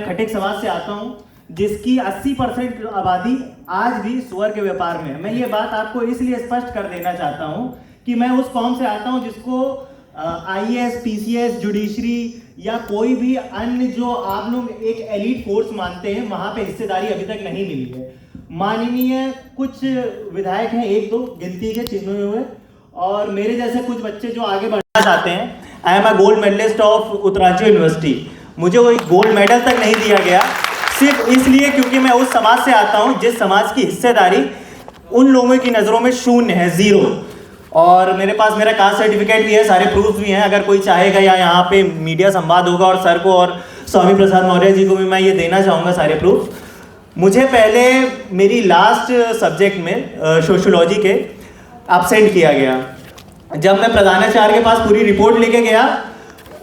खटिक समाज से आता हूँ, जिसकी 80% आबादी आज भी सुअर के व्यापार में है। मैं ये बात आपको इसलिए स्पष्ट कर देना चाहता हूँ कि मैं उस कौम से आता हूँ जिसको IAS, PCS, जुडिशरी या कोई भी अन्य जो आप लोग एक एलीट फोर्स मानते हैं, वहाँ पे हिस्सेदारी अभी तक नहीं मिली है। माननीय कुछ विधायक हैं, एक दो गिनती के चुने हुए, और मेरे जैसे कुछ बच्चे जो आगे बढ़ना चाहते हैं। I am a gold medalist of Uttaranchal university. मुझे वो गोल्ड मेडल तक नहीं दिया गया, सिर्फ इसलिए क्योंकि मैं उस समाज से आता हूँ जिस समाज की हिस्सेदारी उन लोगों की नज़रों में शून्य है, जीरो। और मेरे पास मेरा कास्ट सर्टिफिकेट भी है, सारे प्रूफ भी हैं। अगर कोई चाहेगा या यहाँ पे मीडिया संवाद होगा और सर को और स्वामी प्रसाद मौर्य जी को भी मैं ये देना चाहूँगा सारे प्रूफ। मुझे पहले मेरी लास्ट सब्जेक्ट में सोशियोलॉजी के एब्सेंट किया गया। जब मैं प्रधानाचार्य के पास पूरी रिपोर्ट लेके गया,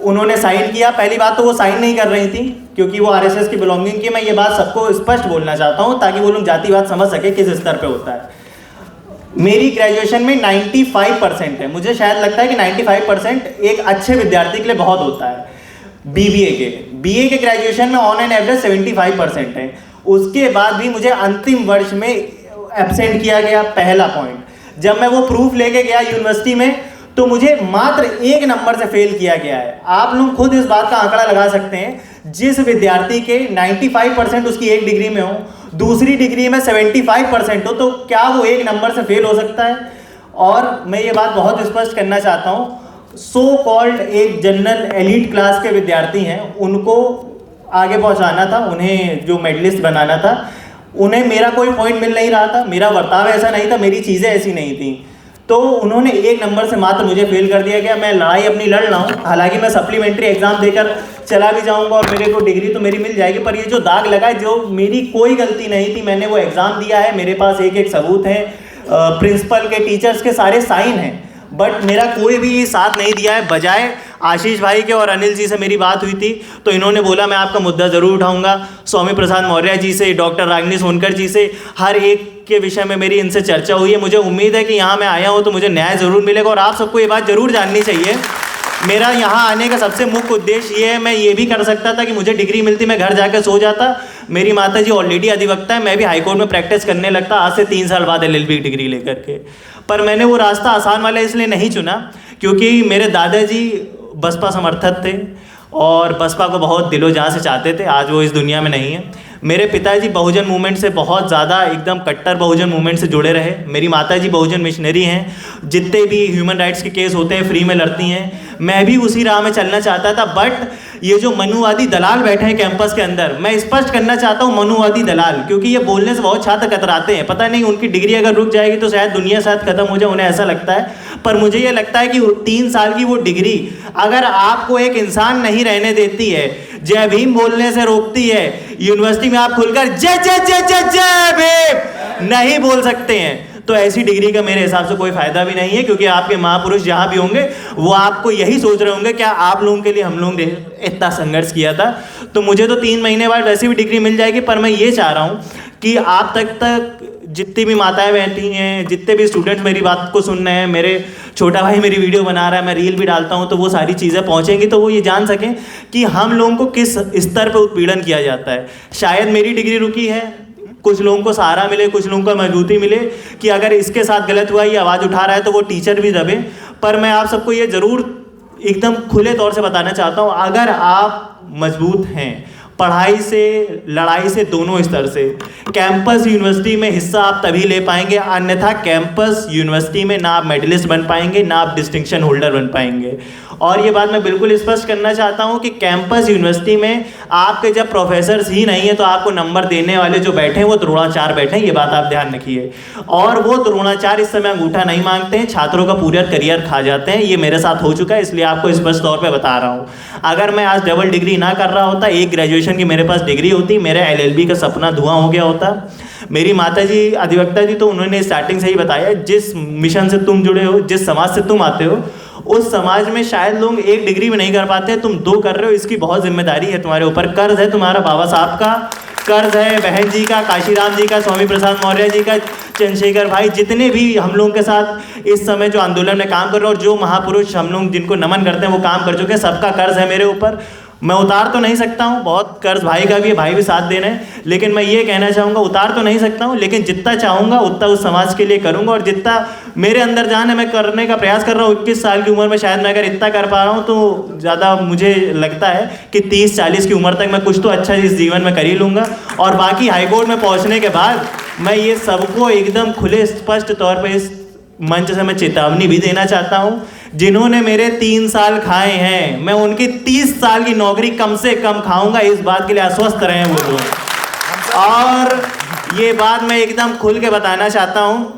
उन्होंने साइन किया। पहली बात तो वो साइन नहीं कर रही थी क्योंकि वो RSS की बिलोंगिंग की। मैं ये बात सबको स्पष्ट बोलना चाहता हूँ ताकि वो लोग जातिवाद समझ सके किस स्तर पे होता है। मेरी ग्रेजुएशन में 95% है। मुझे शायद लगता है कि 95% एक अच्छे विद्यार्थी के लिए बहुत होता है। BA के ग्रेजुएशन में ऑन एन एवरेज 75% है। उसके बाद भी मुझे अंतिम वर्ष में एब्सेंट किया गया, पहला पॉइंट। जब मैं वो प्रूफ लेके गया यूनिवर्सिटी में तो मुझे मात्र 1 नंबर से फेल किया गया है। आप लोग खुद इस बात का आंकड़ा लगा सकते हैं। जिस विद्यार्थी के 95% उसकी एक डिग्री में हो, दूसरी डिग्री में 75% हो, तो क्या वो 1 नंबर से फेल हो सकता है? और मैं ये बात बहुत स्पष्ट करना चाहता हूँ, सो कॉल्ड एक जनरल एलीट क्लास के विद्यार्थी हैं, उनको आगे पहुँचाना था, उन्हें जो मेडलिस्ट बनाना था, उन्हें मेरा कोई पॉइंट मिल नहीं रहा था, मेरा बर्ताव ऐसा नहीं था, मेरी चीज़ें ऐसी नहीं थी, तो उन्होंने 1 नंबर से मात्र मुझे फेल कर दिया गया। मैं लड़ाई अपनी लड़ रहा हूँ, हालांकि मैं सप्लीमेंट्री एग्जाम देकर चला भी जाऊँगा और मेरे को डिग्री तो मेरी मिल जाएगी, पर ये जो दाग लगा है, जो मेरी कोई गलती नहीं थी, मैंने वो एग्ज़ाम दिया है, मेरे पास एक सबूत है, प्रिंसिपल के, टीचर्स के सारे साइन हैं, बट मेरा कोई भी साथ नहीं दिया है। बजाय आशीष भाई के और अनिल जी से मेरी बात हुई थी तो इन्होंने बोला मैं आपका मुद्दा ज़रूर उठाऊंगा। स्वामी प्रसाद मौर्य जी से, डॉक्टर रागिनी सोनकर जी से, हर एक के विषय में मेरी इनसे चर्चा हुई है। मुझे उम्मीद है कि यहाँ मैं आया हूँ तो मुझे न्याय ज़रूर मिलेगा और आप सबको ये बात ज़रूर जाननी चाहिए। मेरा यहाँ आने का सबसे मुख्य उद्देश्य ये है, मैं ये भी कर सकता था कि मुझे डिग्री मिलती, मैं घर जाकर सो जाता। मेरी माता जी ऑलरेडी अधिवक्ता है, मैं भी हाईकोर्ट में प्रैक्टिस करने लगता आज से 3 साल बाद LLB डिग्री लेकर के। पर मैंने वो रास्ता आसान वाला इसलिए नहीं चुना क्योंकि मेरे दादाजी बसपा समर्थक थे और बसपा को बहुत दिलो जान से चाहते थे। आज वो इस दुनिया में नहीं है। मेरे पिताजी बहुजन मूवमेंट से बहुत ज़्यादा एकदम कट्टर बहुजन मूवमेंट से जुड़े रहे। मेरी माताजी बहुजन मिशनरी हैं, जितने भी ह्यूमन राइट्स के केस होते हैं फ्री में लड़ती हैं। मैं भी उसी राह में चलना चाहता था, बट ये जो मनुवादी दलाल बैठे हैं कैंपस के अंदर, मैं स्पष्ट करना चाहता हूँ मनुवादी दलाल, क्योंकि ये बोलने से बहुत छात्र कतराते हैं। पता नहीं उनकी डिग्री अगर रुक जाएगी तो शायद दुनिया शायद खत्म हो जाए, उन्हें ऐसा लगता है। पर मुझे ये लगता है कि 3 साल की वो डिग्री अगर आपको एक इंसान नहीं रहने देती है, जय भीम बोलने से रोकती है, यूनिवर्सिटी में आप खुलकर जय जय जय जय जय भीम नहीं बोल सकते हैं, तो ऐसी डिग्री का मेरे हिसाब से कोई फायदा भी नहीं है। क्योंकि आपके महापुरुष जहाँ भी होंगे वो आपको यही सोच रहे होंगे क्या आप लोगों के लिए हम लोग ने इतना संघर्ष किया था। तो मुझे तो 3 महीने बाद वैसी भी डिग्री मिल जाएगी, पर मैं ये चाह रहा हूँ कि आप तक जितनी भी माताएं बैठी हैं, जितने भी स्टूडेंट्स मेरी बात को सुन रहे हैं, मेरे छोटा भाई मेरी वीडियो बना रहा है, मैं रील भी डालता हूँ, तो वो सारी चीज़ें पहुँचेंगी तो वो ये जान सकें कि हम लोगों को किस स्तर पर उत्पीड़न किया जाता है। शायद मेरी डिग्री रुकी है, कुछ लोगों को सहारा मिले, कुछ लोगों को मजबूती मिले कि अगर इसके साथ गलत हुआ, ये आवाज़ उठा रहा है तो वो टीचर भी दबे। पर मैं आप सबको ये ज़रूर एकदम खुले तौर से बताना चाहता हूँ, अगर आप मजबूत हैं पढ़ाई से, लड़ाई से, दोनों स्तर से, कैंपस यूनिवर्सिटी में हिस्सा आप तभी ले पाएंगे, अन्यथा कैंपस यूनिवर्सिटी में ना आप मेडलिस्ट बन पाएंगे, ना आप डिस्टिंक्शन होल्डर बन पाएंगे। और ये बात मैं बिल्कुल स्पष्ट करना चाहता हूँ कि कैंपस यूनिवर्सिटी में आपके जब प्रोफेसर्स ही नहीं है तो आपको नंबर देने वाले जो बैठे हैं वो द्रोणाचार्य बैठे हैं, ये बात आप ध्यान रखिए। और वो द्रोणाचार्य इस समय अंगूठा नहीं मांगते हैं, छात्रों का पूरा करियर खा जाते हैं। ये मेरे साथ हो चुका है, इसलिए आपको स्पष्ट तौर पर बता रहा हूँ। अगर मैं आज डबल डिग्री ना कर रहा होता, एक ग्रेजुएशन की मेरे पास डिग्री होती, मेरा LLB का सपना धुआं हो गया होता। मेरी माताजी अधिवक्ता जी, तो उन्होंने स्टार्टिंग से ही बताया, जिस मिशन से तुम जुड़े हो, जिस समाज से तुम आते हो, उस समाज में शायद लोग 1 डिग्री में नहीं कर पाते, तुम 2 कर रहे हो। इसकी बहुत जिम्मेदारी है तुम्हारे ऊपर। कर्ज है तुम्हारा बाबा साहब का, कर्ज है बहन जी का, काशीराम जी का, स्वामी प्रसाद मौर्य जी का, चंद्रशेखर भाई, जितने भी हम लोगों के साथ इस समय जो आंदोलन में काम कर रहे हो और जो महापुरुष हम लोग जिनको नमन करते हैं वो काम कर चुके हैं, सबका कर्ज है मेरे ऊपर। मैं उतार तो नहीं सकता हूँ, बहुत कर्ज भाई का भी है, भाई भी साथ दे रहे हैं, लेकिन मैं ये कहना चाहूँगा उतार तो नहीं सकता हूँ, लेकिन जितना चाहूँगा उतना उस समाज के लिए करूँगा, और जितना मेरे अंदर जान है मैं करने का प्रयास कर रहा हूँ। 21 साल की उम्र में शायद मैं अगर इतना कर पा रहा हूँ तो ज़्यादा मुझे लगता है कि 30-40 की उम्र तक मैं कुछ तो अच्छा इस जीवन में कर ही लूँगा। और बाकी हाईकोर्ट में पहुँचने के बाद मैं ये सबको एकदम खुले स्पष्ट तौर पर इस मंच से मैं चेतावनी भी देना चाहता हूँ, जिन्होंने मेरे 3 साल खाए हैं मैं उनकी 30 साल की नौकरी कम से कम खाऊंगा, इस बात के लिए आश्वस्त रहें वो लोग। और ये बात मैं एकदम खुल के बताना चाहता हूँ,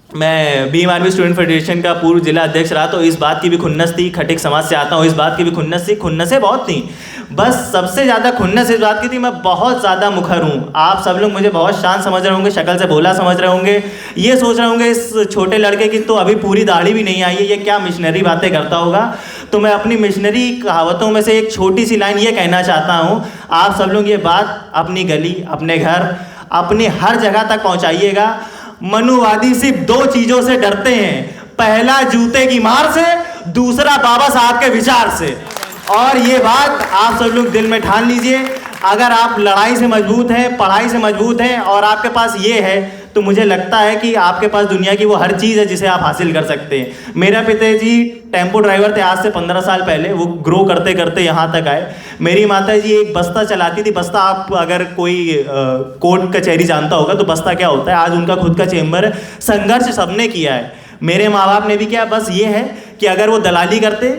मैं भीम आर्मी स्टूडेंट फेडरेशन का पूर्व जिला अध्यक्ष रहा, तो इस बात की भी खुन्नस थी, खटिक समाज से आता हूँ, इस बात की भी खुन्नस थी, खुन्नसें बहुत थी, बस सबसे ज़्यादा खुन्नस इस बात की थी मैं बहुत ज़्यादा मुखर हूँ। आप सब लोग मुझे बहुत शांत समझ रहे होंगे, शक्ल से भोला समझ रहे होंगे, ये सोच रहे होंगे इस छोटे लड़के की तो अभी पूरी दाढ़ी भी नहीं आई है, ये क्या मिशनरी बातें करता होगा। तो मैं अपनी मिशनरी कहावतों में से एक छोटी सी लाइन ये कहना चाहता हूँ, आप सब लोग ये बात अपनी गली, अपने घर, अपनी हर जगह तक पहुँचाइएगा। मनुवादी सिर्फ 2 चीज़ों से डरते हैं, पहला जूते की मार से, दूसरा बाबा साहब के विचार से। और ये बात आप सब लोग दिल में ठान लीजिए, अगर आप लड़ाई से मजबूत हैं, पढ़ाई से मजबूत हैं और आपके पास ये है, तो मुझे लगता है कि आपके पास दुनिया की वो हर चीज़ है जिसे आप हासिल कर सकते हैं। मेरा पिताजी टेम्पो ड्राइवर थे, आज से 15 साल पहले, वो ग्रो करते करते यहाँ तक आए। मेरी माता जी एक बस्ता चलाती थी, बस्ता आप अगर कोई कोर्ट कचहरी जानता होगा तो बस्ता क्या होता है, आज उनका खुद का चेम्बर है। संघर्ष सबने किया है, मेरे माँ बाप ने भी किया, बस ये है कि अगर वो दलाली करते,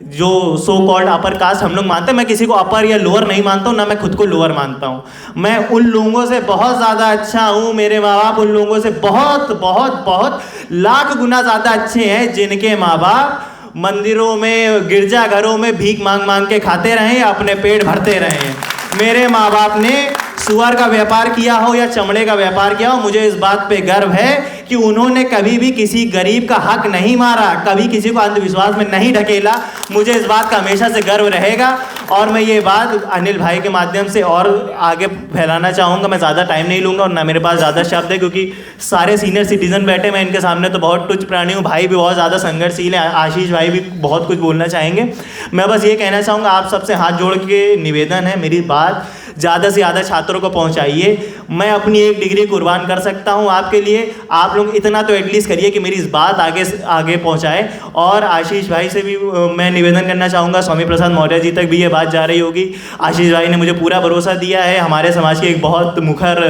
जो सो कॉल्ड अपर कास्ट हम लोग मानते हैं, मैं किसी को अपर या लोअर नहीं मानता हूँ, ना मैं खुद को लोअर मानता हूँ, मैं उन लोगों से बहुत ज़्यादा अच्छा हूँ, मेरे माँ बाप उन लोगों से बहुत बहुत बहुत लाख गुना ज़्यादा अच्छे हैं जिनके माँ बाप मंदिरों में, गिरजाघरों में भीख मांग मांग के खाते रहे, अपने पेट भरते रहे। मेरे माँ बाप ने सुअर का व्यापार किया हो या चमड़े का व्यापार किया हो, मुझे इस बात पे गर्व है कि उन्होंने कभी भी किसी गरीब का हक नहीं मारा, कभी किसी को अंधविश्वास में नहीं ढकेला, मुझे इस बात का हमेशा से गर्व रहेगा। और मैं ये बात अनिल भाई के माध्यम से और आगे फैलाना चाहूँगा, मैं ज़्यादा टाइम नहीं लूँगा और ना मेरे पास ज़्यादा शब्द है, क्योंकि सारे सीनियर सिटीजन बैठे, मैं इनके सामने तो बहुत तुच्छ प्राणी हूँ। भाई भी बहुत ज़्यादा संघर्षशील है, आशीष भाई भी बहुत कुछ बोलना चाहेंगे। मैं बस ये कहना चाहूँगा, आप सबसे हाथ जोड़ के निवेदन है, मेरी बात ज़्यादा से ज़्यादा छात्रों को पहुँचाइए। मैं अपनी 1 डिग्री कुर्बान कर सकता हूँ आपके लिए, आप लोग इतना तो एटलीस्ट करिए कि मेरी इस बात आगे पहुँचाए। और आशीष भाई से भी मैं निवेदन करना चाहूँगा, स्वामी प्रसाद मौर्य जी तक भी ये बात जा रही होगी। आशीष भाई ने मुझे पूरा भरोसा दिया है, हमारे समाज की एक बहुत मुखर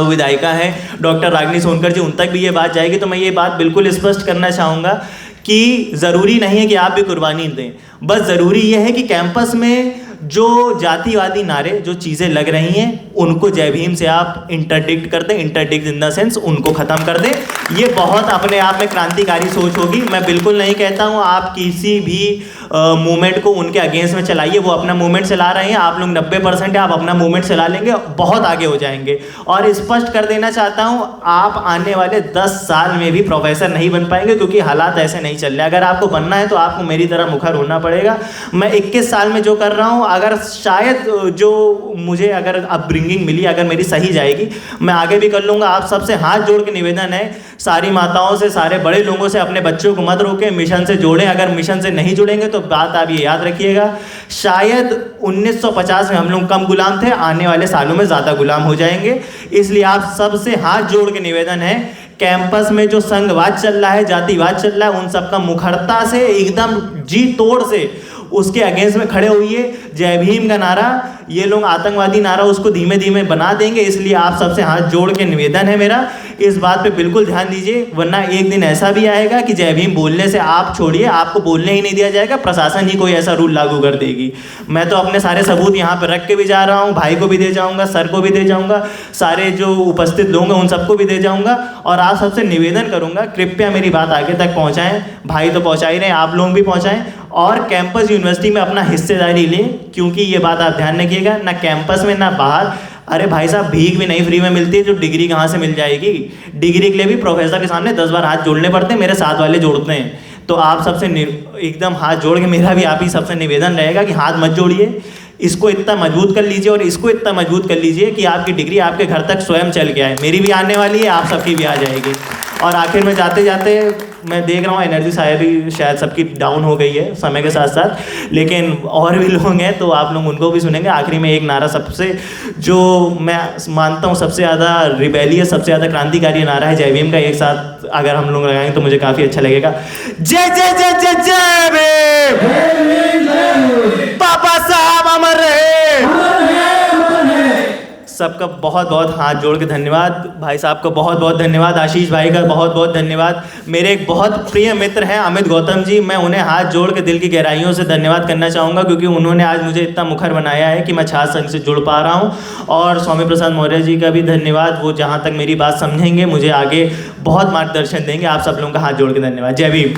विधायिका है डॉक्टर रागिनी सोनकर जी, उन तक भी ये बात जाएगी। तो मैं ये बात बिल्कुल स्पष्ट करना चाहूँगा कि ज़रूरी नहीं है कि आप भी कुर्बानी दें, बस ज़रूरी ये है कि कैंपस में जो जातिवादी नारे, जो चीज़ें लग रही हैं, उनको जय भीम से आप इंटरडिक्ट कर दें, इंटरडिक्ट इन द सेंस उनको ख़त्म कर दें। ये बहुत अपने आप में क्रांतिकारी सोच होगी। मैं बिल्कुल नहीं कहता हूँ आप किसी भी मूवमेंट को उनके अगेंस्ट में चलाइए, वो अपना मूवमेंट चला रहे हैं, आप लोग 90% है, आप अपना मूवमेंट चला लेंगे, बहुत आगे हो जाएंगे। और स्पष्ट कर देना चाहता हूँ, आप आने वाले 10 साल में भी प्रोफेसर नहीं बन पाएंगे, क्योंकि हालात ऐसे नहीं चल रहे। अगर आपको बनना है तो आपको मेरी तरह मुखर होना पड़ेगा। मैं 21 साल में जो कर रहा हूँ, अगर शायद जो मुझे अगर अपब्रिंगिंग मिली, अगर मेरी सही जाएगी, मैं आगे भी कर लूँगा। आप सबसे हाथ जोड़ के निवेदन है, सारी माताओं से, सारे बड़े लोगों से, अपने बच्चों को मत रोकें, मिशन से जोड़ें। अगर मिशन से नहीं जुड़ेंगे तो बात आप ये याद रखिएगा, शायद 1950 में हम लोग कम गुलाम थे, आने वाले सालों में ज़्यादा गुलाम हो जाएंगे। इसलिए आप सबसे हाथ जोड़ के निवेदन है, कैंपस में जो संघवाद चल रहा है, जातिवाद चल रहा है, उन सबका मुखरता से, एकदम जी तोड़ से उसके अगेंस्ट में खड़े हुए। जय भीम का नारा, ये लोग आतंकवादी नारा उसको धीमे धीमे बना देंगे। इसलिए आप सबसे हाथ जोड़ के निवेदन है मेरा, इस बात पे बिल्कुल ध्यान दीजिए, वरना एक दिन ऐसा भी आएगा कि जय भीम बोलने से आप छोड़िए, आपको बोलने ही नहीं दिया जाएगा, प्रशासन ही कोई ऐसा रूल लागू कर देगी। मैं तो अपने सारे सबूत यहाँ पर रख के भी जा रहा हूँ, भाई को भी दे जाऊँगा, सर को भी दे जाऊँगा, सारे जो उपस्थित लोग हैं उन सबको भी दे जाऊँगा। और आप सबसे निवेदन करूँगा, कृपया मेरी बात आगे तक पहुँचाएँ। भाई तो पहुँचा ही रहे हैं, आप लोग भी पहुँचाएँ और कैंपस यूनिवर्सिटी में अपना हिस्सेदारी लें, क्योंकि ये बात आप ध्यान रखिएगा, ना कैंपस में ना बाहर। अरे भाई साहब, भीख भी नहीं फ्री में मिलती है, जो डिग्री कहाँ से मिल जाएगी। डिग्री के लिए भी प्रोफेसर के सामने 10 बार हाथ जोड़ने पड़ते हैं, मेरे साथ वाले जोड़ते हैं। तो आप सबसे एकदम हाथ जोड़ के, मेरा भी आप ही सबसे निवेदन रहेगा कि हाथ मत जोड़िए, इसको इतना मजबूत कर लीजिए और इसको इतना मजबूत कर लीजिए कि आपकी डिग्री आपके घर तक स्वयं चल के आए। मेरी भी आने वाली है, आप सबकी भी आ जाएगी। और आखिर में जाते जाते मैं देख रहा हूँ एनर्जी शायद सबकी डाउन हो गई है समय के साथ साथ, लेकिन और भी लोग हैं तो आप लोग उनको भी सुनेंगे। आखिरी में एक नारा सबसे जो मैं मानता हूँ सबसे ज़्यादा रिबेलियस, सबसे ज़्यादा क्रांतिकारी नारा है जय भीम का। एक साथ अगर हम लोग लगाएंगे तो मुझे काफ़ी अच्छा लगेगा। जय जय जय जय जय भीम, पापा साहब अमर रहे। सबका बहुत बहुत हाथ जोड़ के धन्यवाद। भाई साहब का बहुत बहुत धन्यवाद। आशीष भाई का बहुत बहुत धन्यवाद। मेरे एक बहुत प्रिय मित्र हैं अमित गौतम जी, मैं उन्हें हाथ जोड़ के दिल की गहराइयों से धन्यवाद करना चाहूँगा, क्योंकि उन्होंने आज मुझे इतना मुखर बनाया है कि मैं छात्र संघ से जुड़ पा रहा हूँ। और स्वामी प्रसाद मौर्य जी का भी धन्यवाद, वो जहाँ तक मेरी बात समझेंगे मुझे आगे बहुत मार्गदर्शन देंगे। आप सब लोगों का हाथ जोड़ के धन्यवाद। जय भीम।